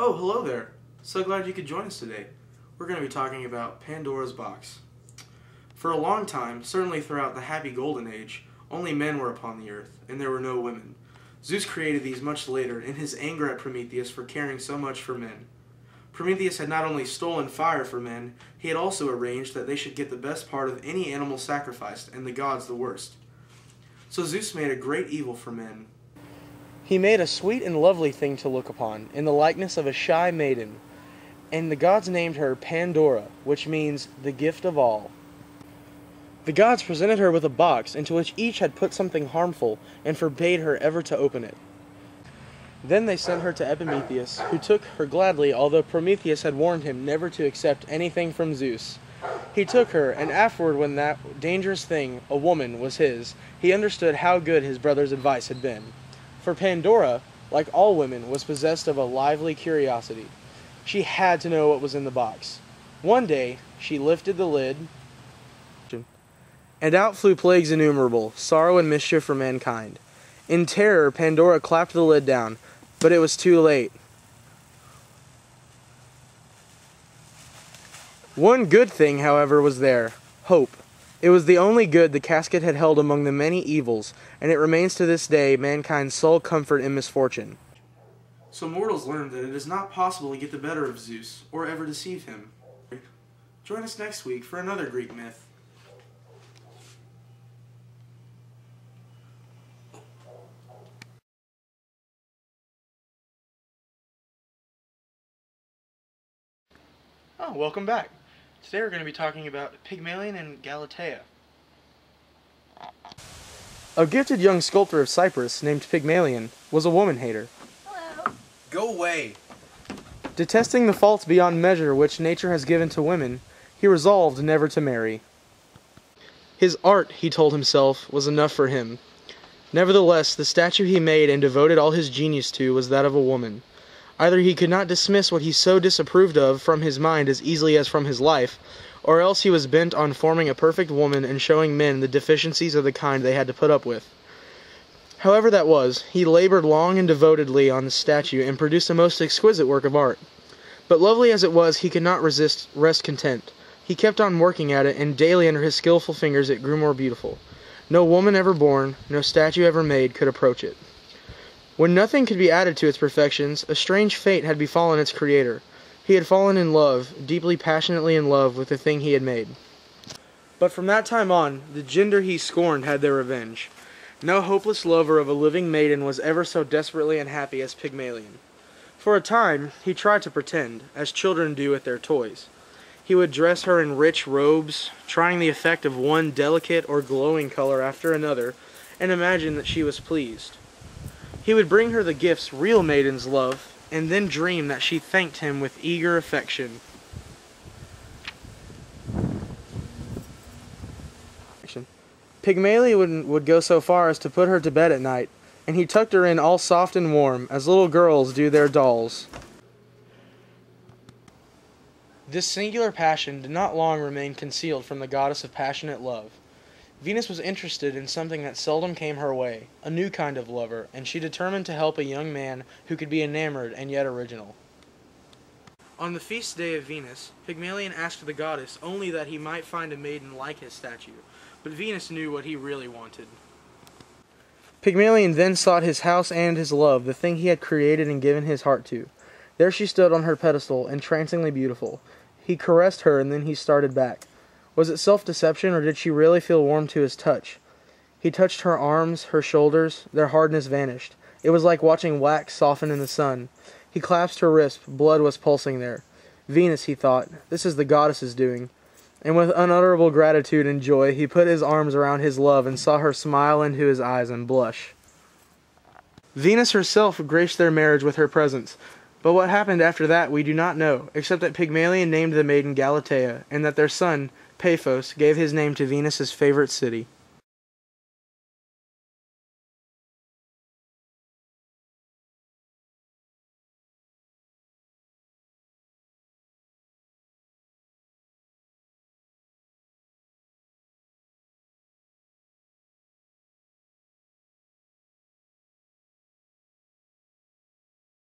Oh, hello there. So glad you could join us today. We're going to be talking about Pandora's box. For a long time, certainly throughout the happy golden age, only men were upon the earth, and there were no women. Zeus created these much later in his anger at Prometheus for caring so much for men. Prometheus had not only stolen fire for men, he had also arranged that they should get the best part of any animal sacrificed, and the gods the worst. So Zeus made a great evil for men. He made a sweet and lovely thing to look upon, in the likeness of a shy maiden, and the gods named her Pandora, which means the gift of all. The gods presented her with a box into which each had put something harmful, and forbade her ever to open it. Then they sent her to Epimetheus, who took her gladly, although Prometheus had warned him never to accept anything from Zeus. He took her, and afterward, when that dangerous thing, a woman, was his, he understood how good his brother's advice had been. For Pandora, like all women, was possessed of a lively curiosity. She had to know what was in the box. One day, she lifted the lid, and out flew plagues innumerable, sorrow and mischief for mankind. In terror, Pandora clapped the lid down, but it was too late. One good thing, however, was there: hope. It was the only good the casket had held among the many evils, and it remains to this day mankind's sole comfort in misfortune. So mortals learned that it is not possible to get the better of Zeus, or ever deceive him. Join us next week for another Greek myth. Oh, welcome back. Today we're going to be talking about Pygmalion and Galatea. A gifted young sculptor of Cyprus named Pygmalion was a woman-hater. Hello. Go away! Detesting the faults beyond measure which nature has given to women, he resolved never to marry. His art, he told himself, was enough for him. Nevertheless, the statue he made and devoted all his genius to was that of a woman. Either he could not dismiss what he so disapproved of from his mind as easily as from his life, or else he was bent on forming a perfect woman and showing men the deficiencies of the kind they had to put up with. However that was, he labored long and devotedly on the statue and produced a most exquisite work of art. But lovely as it was, he could not rest content. He kept on working at it, and daily under his skillful fingers it grew more beautiful. No woman ever born, no statue ever made, could approach it. When nothing could be added to its perfections, a strange fate had befallen its creator. He had fallen in love, deeply passionately in love, with the thing he had made. But from that time on, the gender he scorned had their revenge. No hopeless lover of a living maiden was ever so desperately unhappy as Pygmalion. For a time, he tried to pretend, as children do with their toys. He would dress her in rich robes, trying the effect of one delicate or glowing color after another, and imagine that she was pleased. He would bring her the gifts real maidens love, and then dream that she thanked him with eager affection. Pygmalion would go so far as to put her to bed at night, and he tucked her in all soft and warm, as little girls do their dolls. This singular passion did not long remain concealed from the goddess of passionate love. Venus was interested in something that seldom came her way, a new kind of lover, and she determined to help a young man who could be enamored and yet original. On the feast day of Venus, Pygmalion asked the goddess only that he might find a maiden like his statue, but Venus knew what he really wanted. Pygmalion then sought his house and his love, the thing he had created and given his heart to. There she stood on her pedestal, entrancingly beautiful. He caressed her, and then he started back. Was it self-deception, or did she really feel warm to his touch? He touched her arms, her shoulders. Their hardness vanished. It was like watching wax soften in the sun. He clasped her wrist. Blood was pulsing there. Venus, he thought, this is the goddess's doing. And with unutterable gratitude and joy, he put his arms around his love and saw her smile into his eyes and blush. Venus herself graced their marriage with her presence. But what happened after that we do not know, except that Pygmalion named the maiden Galatea, and that their son, Paphos, gave his name to Venus's favorite city.